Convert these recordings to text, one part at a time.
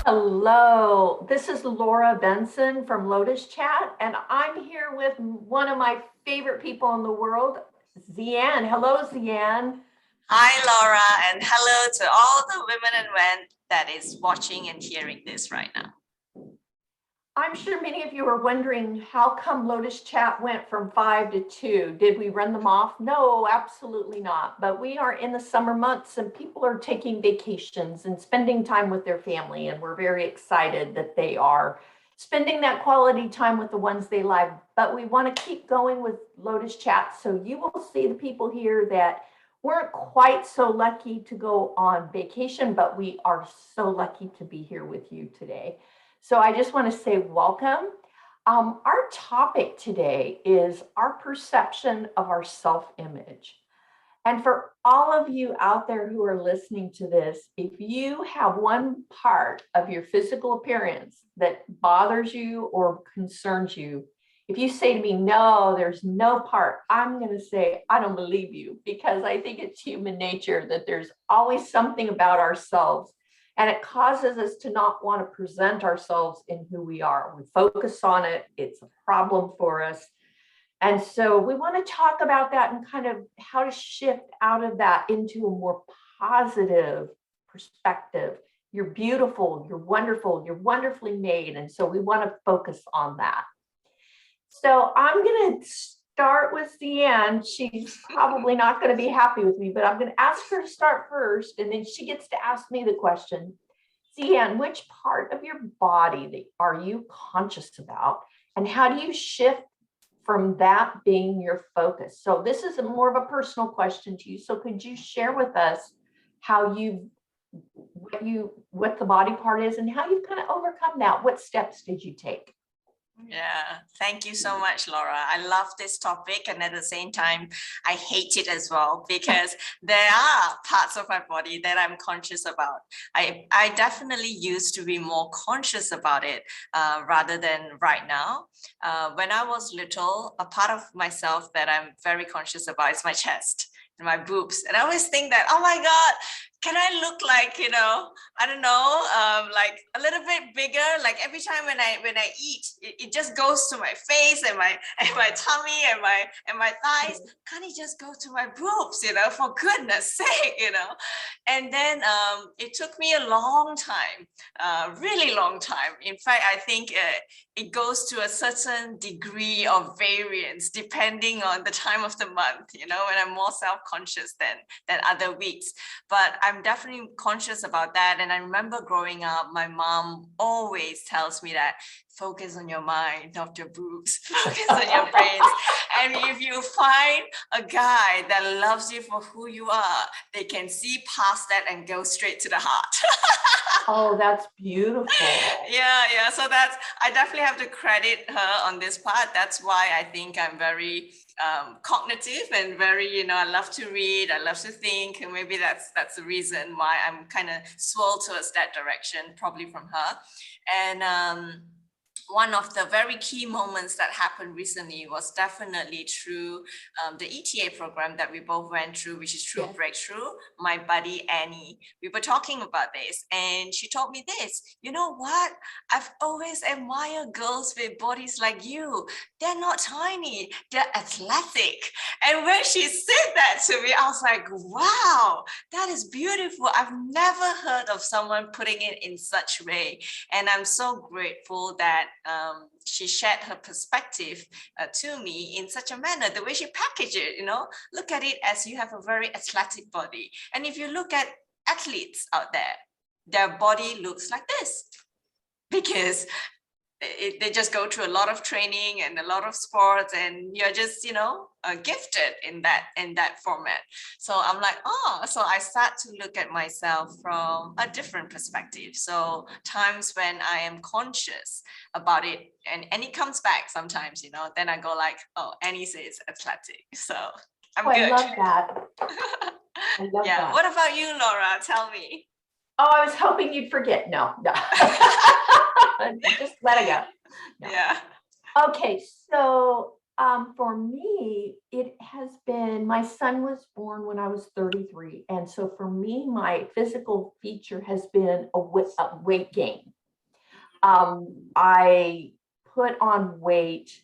Hello, this is Laura Benson from Lotus Chat, and I'm here with one of my favorite people in the world, Zian. Hello, Zian. Hi, Laura, and hello to all the women and men that is watching and hearing this right now. I'm sure many of you are wondering how come Lotus Chat went from 5 to 2. Did we run them off? No, absolutely not. But we are in the summer months and people are taking vacations and spending time with their family. And we're very excited that they are spending that quality time with the ones they love. But we want to keep going with Lotus Chat. So you will see the people here that weren't quite so lucky to go on vacation, but we are so lucky to be here with you today. So I just want to say welcome. Our topic today is our perception of our self-image. And for all of you out there who are listening to this, if you have one part of your physical appearance that bothers you or concerns you, if you say to me, no, there's no part, I'm going to say, I don't believe you, because I think it's human nature that there's always something about ourselves. And it causes us to not want to present ourselves in who we are. We focus on it. It's a problem for us. And so we want to talk about that and kind of how to shift out of that into a more positive perspective. You're beautiful, you're wonderful, you're wonderfully made. And so we want to focus on that. So I'm going to start with Deanne. She's probably not going to be happy with me, but I'm going to ask her to start first, and then she gets to ask me the question. Deanne, which part of your body are you conscious about, and how do you shift from that being your focus? So this is more of a personal question to you. So could you share with us how what the body part is and how you've kind of overcome that? What steps did you take? Yeah, thank you so much, Laura. I love this topic, and at the same time, I hate it as well because there are parts of my body that I'm conscious about. I definitely used to be more conscious about it rather than right now. When I was little, a part of myself that I'm very conscious about is my chest and my boobs. And I always think that, oh my God, can I look like, I don't know, like a little bit bigger? Like every time when I eat, it just goes to my face and my tummy and my thighs. Can't it just go to my boobs? For goodness sake, And then it took me a long time, really long time. In fact, I think it goes to a certain degree of variance depending on the time of the month. When I'm more self-conscious than other weeks. But I'm definitely conscious about that. And I remember growing up, my mom always tells me that focus on your mind, not your boobs, focus on your brains. And if you find a guy that loves you for who you are, they can see past that and go straight to the heart. Oh, that's beautiful. Yeah. So I definitely have to credit her on this part. That's why I think I'm very cognitive and very, I love to read, I love to think, and maybe that's the reason why I'm kind of swirled towards that direction, probably from her. And one of the very key moments that happened recently was definitely through the ETA program that we both went through, which is through Breakthrough. My buddy Annie, we were talking about this, and she told me this. You know what? I've always admired girls with bodies like you. They're not tiny, they're athletic. And when she said that to me, I was like, wow, that is beautiful. I've never heard of someone putting it in such a way. And I'm so grateful that she shared her perspective to me in such a manner, the way she packaged it, look at it as you have a very athletic body. And if you look at athletes out there, their body looks like this because they just go through a lot of training and a lot of sports, and you're just gifted in that format. So I'm like, so I start to look at myself from a different perspective. So times when I am conscious about it, and it comes back sometimes, then I go like, oh, Annie says athletic, so I'm good. I love that. I love that. What about you, Laura? Tell me. Oh, I was hoping you'd forget. No. Just let it go. No. Yeah. Okay, so For me, it has been, my son was born when I was 33. And so for me, my physical feature has been a weight gain. I put on weight.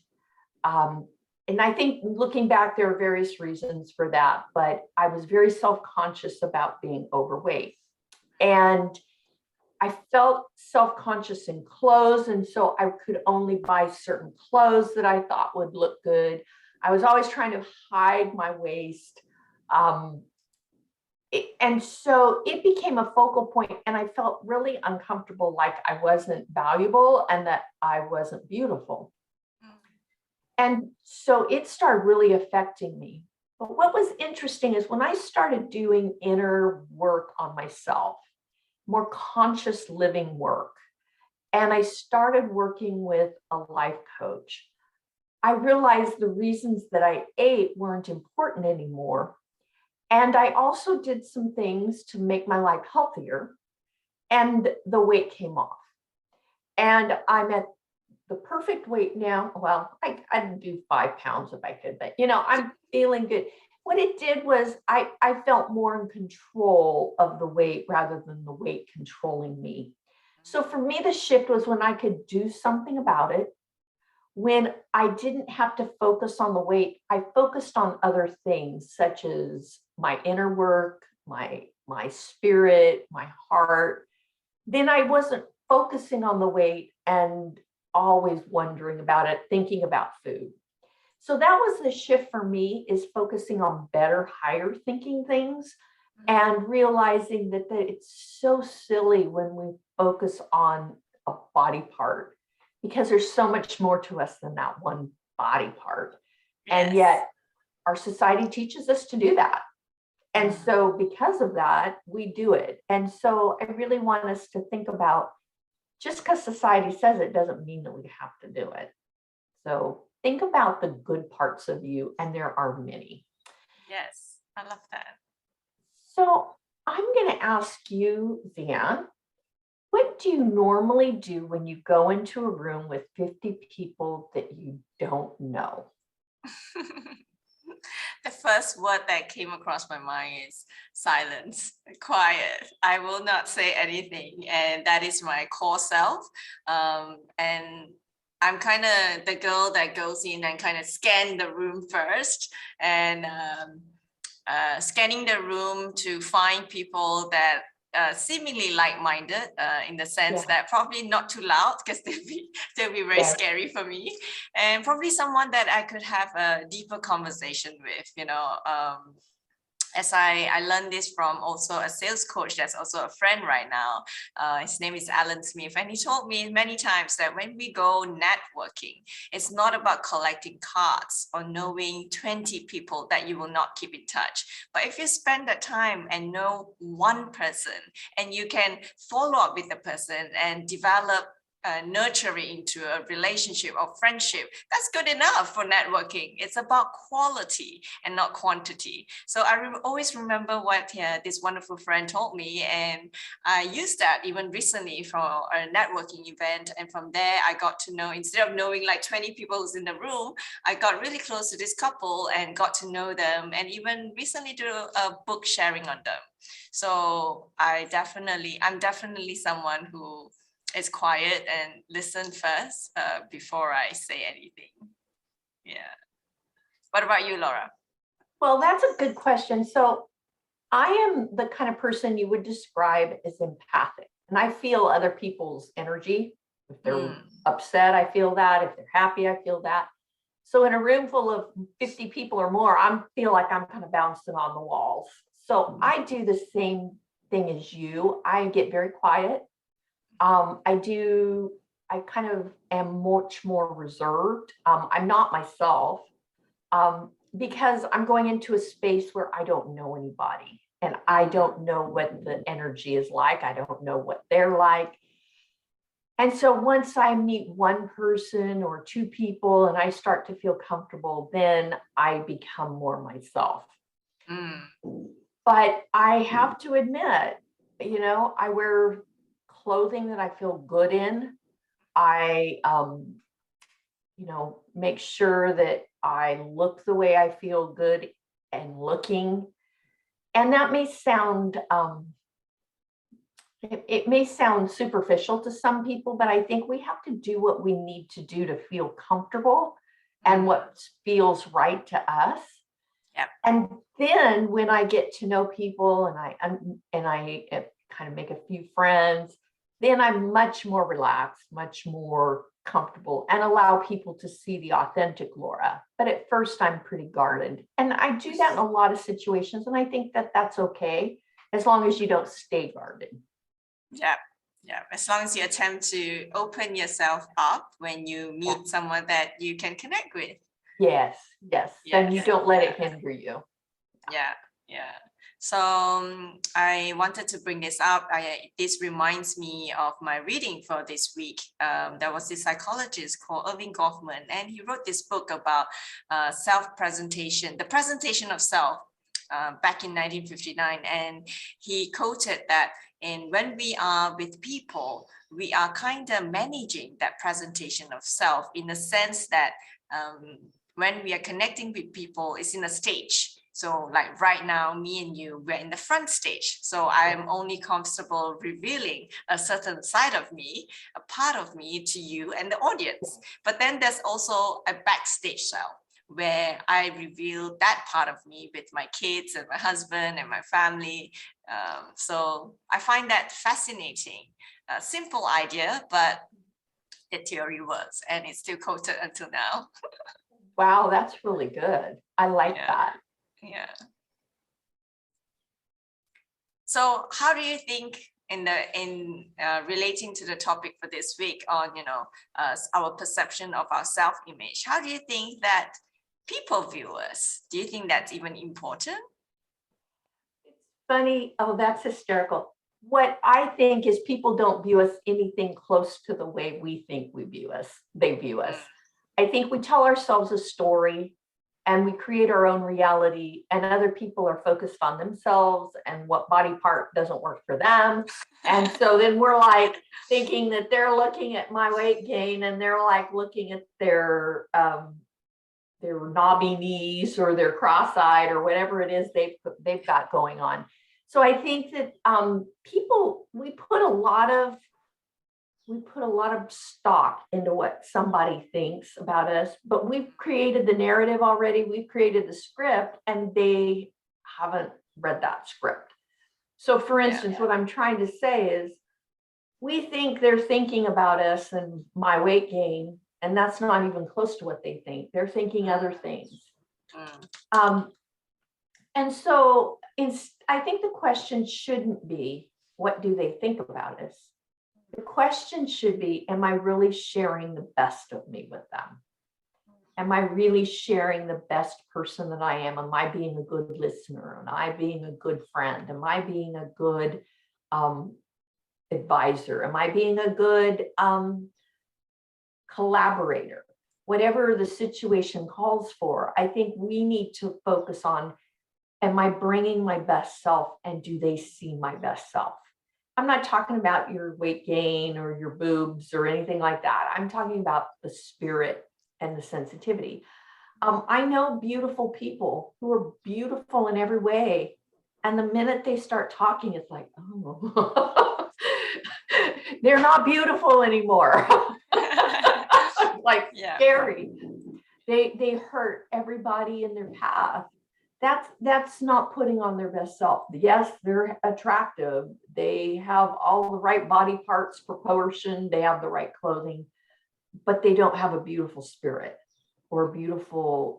And I think looking back, there are various reasons for that, but I was very self-conscious about being overweight. And I felt self-conscious in clothes. And so I could only buy certain clothes that I thought would look good. I was always trying to hide my waist. And so it became a focal point, and I felt really uncomfortable, like I wasn't valuable and that I wasn't beautiful. And so it started really affecting me. But what was interesting is when I started doing inner work on myself, more conscious living work, and I started working with a life coach, I realized the reasons that I ate weren't important anymore. And I also did some things to make my life healthier, and the weight came off. And I'm at the perfect weight now. Well, I'd do 5 pounds if I could, but I'm feeling good. What it did was I felt more in control of the weight rather than the weight controlling me. So for me, the shift was when I could do something about it. When I didn't have to focus on the weight, I focused on other things such as my inner work, my spirit, my heart. Then I wasn't focusing on the weight and always wondering about it, thinking about food. So that was the shift for me, is focusing on better, higher thinking things and realizing that it's so silly when we focus on a body part, because there's so much more to us than that one body part. And yet our society teaches us to do that. And so because of that, we do it. And so I really want us to think about, just because society says it doesn't mean that we have to do it. So think about the good parts of you, and there are many. Yes, I love that. So I'm going to ask you, Zian, what do you normally do when you go into a room with 50 people that you don't know? The first word that came across my mind is silence, quiet. I will not say anything, and that is my core self. And I'm kind of the girl that goes in and kind of scan the room first, and scanning the room to find people that seemingly like-minded, in the sense that probably not too loud, because they'll be very scary for me, and probably someone that I could have a deeper conversation with, as I learned this from also a sales coach that's also a friend right now. His name is Alan Smith, and he told me many times that when we go networking, it's not about collecting cards or knowing 20 people that you will not keep in touch. But if you spend that time and know one person, and you can follow up with the person and develop nurturing into a relationship or friendship, that's good enough for networking. It's about quality and not quantity. So I always remember what this wonderful friend told me, and I used that even recently for a networking event. And from there, I got to know, instead of knowing like 20 people who's in the room, I got really close to this couple and got to know them, and even recently do a book sharing on them. So I'm definitely someone who is quiet and listen first before I say anything. Yeah. What about you, Laura? Well, that's a good question. So I am the kind of person you would describe as empathic, and I feel other people's energy. If they're upset, I feel that. If they're happy, I feel that. So in a room full of 50 people or more, I feel like I'm kind of bouncing on the walls. So I do the same thing as you. I get very quiet. I kind of am much more reserved. I'm not myself, because I'm going into a space where I don't know anybody, and I don't know what the energy is like. I don't know what they're like. And so once I meet one person or two people and I start to feel comfortable, then I become more myself. But I have to admit, I wear clothing that I feel good in. I, make sure that I look the way I feel good and looking. And that may sound, it may sound superficial to some people, but I think we have to do what we need to do to feel comfortable and what feels right to us. Yep. And then when I get to know people and I kind of make a few friends, then I'm much more relaxed, much more comfortable, and allow people to see the authentic Laura. But at first I'm pretty guarded. And I do that in a lot of situations. And I think that that's okay, as long as you don't stay guarded. Yeah. Yeah. As long as you attempt to open yourself up when you meet someone that you can connect with. Yes. And you don't let it hinder you. Yeah. So I wanted to bring this up. This reminds me of my reading for this week. There was this psychologist called Irving Goffman, and he wrote this book about self-presentation, the presentation of self, back in 1959. And he quoted that when we are with people, we are kind of managing that presentation of self, in the sense that when we are connecting with people, it's in a stage. So like right now, me and you, we're in the front stage. So I am only comfortable revealing a certain side of me, a part of me, to you and the audience. But then there's also a backstage self, where I reveal that part of me with my kids and my husband and my family. So I find that fascinating. A simple idea, but the theory works, and it's still quoted until now. Wow, that's really good. I like that. Yeah. So how do you think, in relating to the topic for this week on, our perception of our self-image, how do you think that people view us? Do you think that's even important? It's funny. Oh, that's hysterical. What I think is people don't view us anything close to the way we think they view us. I think we tell ourselves a story and we create our own reality, and other people are focused on themselves and what body part doesn't work for them. And so then we're like thinking that they're looking at my weight gain, and they're like looking at their knobby knees or their cross-eyed or whatever it is they've got going on. So I think that people, we put a lot of stock into what somebody thinks about us, but we've created the narrative already. We've created the script, and they haven't read that script. So for instance, what I'm trying to say is, we think they're thinking about us and my weight gain, and that's not even close to what they think. They're thinking other things. And so I think the question shouldn't be, what do they think about us? The question should be, am I really sharing the best of me with them? Am I really sharing the best person that I am? Am I being a good listener? Am I being a good friend? Am I being a good advisor? Am I being a good collaborator? Whatever the situation calls for, I think we need to focus on, am I bringing my best self, and do they see my best self? I'm not talking about your weight gain or your boobs or anything like that. I'm talking about the spirit and the sensitivity. I know beautiful people who are beautiful in every way, and the minute they start talking, it's like, oh, they're not beautiful anymore. Like scary. They hurt everybody in their path. That's not putting on their best self. Yes, they're attractive. They have all the right body parts proportion. They have the right clothing, but they don't have a beautiful spirit or beautiful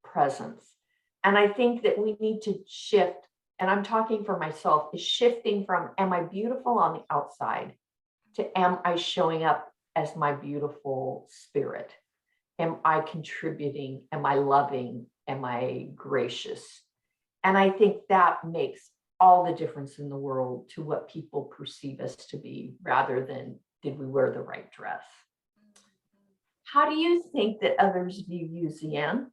presence. And I think that we need to shift, and I'm talking for myself, is shifting from, am I beautiful on the outside, to, am I showing up as my beautiful spirit? Am I contributing? Am I loving? Am I gracious? And I think that makes all the difference in the world to what people perceive us to be, rather than, did we wear the right dress? How do you think that others view you, Zian?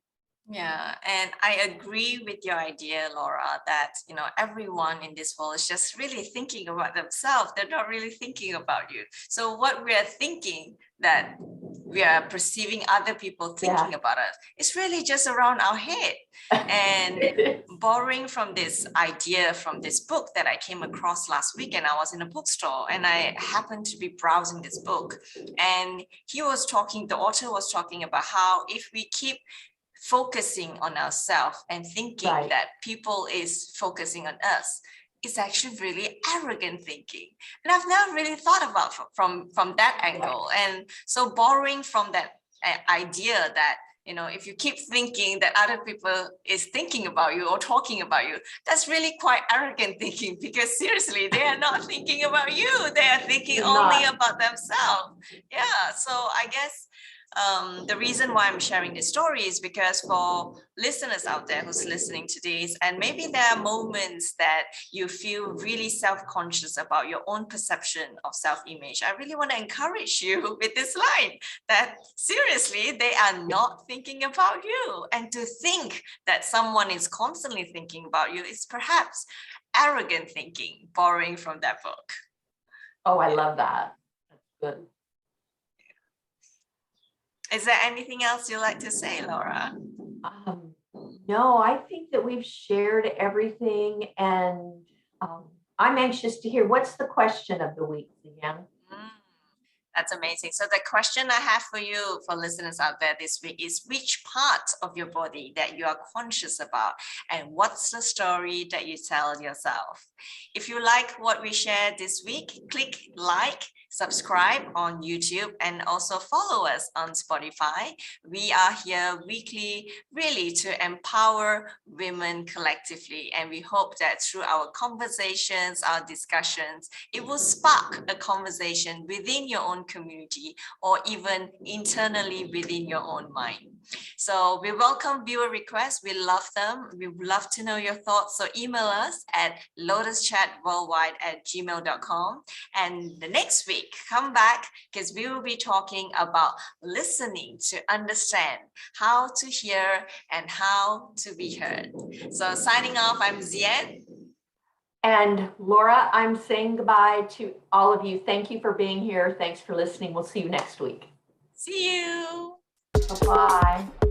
Yeah, and I agree with your idea, Laura, that everyone in this world is just really thinking about themselves. They're not really thinking about you. So what we are thinking that we are perceiving other people thinking about us, it's really just around our head. And borrowing from this idea from this book that I came across last week, and I was in a bookstore and I happened to be browsing this book, and the author was talking about how if we keep focusing on ourselves and thinking that people is focusing on us, it's actually really arrogant thinking. And I've never really thought about from that angle. And so borrowing from that idea that if you keep thinking that other people is thinking about you or talking about you, that's really quite arrogant thinking, because seriously, they are not thinking about you. They are thinking only about themselves. Yeah, so I guess the reason why I'm sharing this story is because for listeners out there who's listening to this, and maybe there are moments that you feel really self-conscious about your own perception of self-image, I really want to encourage you with this line that seriously, they are not thinking about you. And to think that someone is constantly thinking about you is perhaps arrogant thinking, borrowing from that book. Oh, I love that. That's good. Is there anything else you'd like to say, Laura? No, I think that we've shared everything, and I'm anxious to hear, what's the question of the week again? That's amazing. So the question I have for you, for listeners out there this week, is which part of your body that you are conscious about, and what's the story that you tell yourself? If you like what we shared this week, click like, subscribe on YouTube, and also follow us on Spotify. We are here weekly, really to empower women collectively. And we hope that through our conversations, our discussions, it will spark a conversation within your own community, or even internally within your own mind. So we welcome viewer requests. We love them. We would love to know your thoughts. So email us at lotuschatworldwide@gmail.com. And the next week, come back, because we will be talking about listening to understand how to hear and how to be heard. So signing off, I'm Zian. And Laura, I'm saying goodbye to all of you. Thank you for being here. Thanks for listening. We'll see you next week. See you. Bye-bye.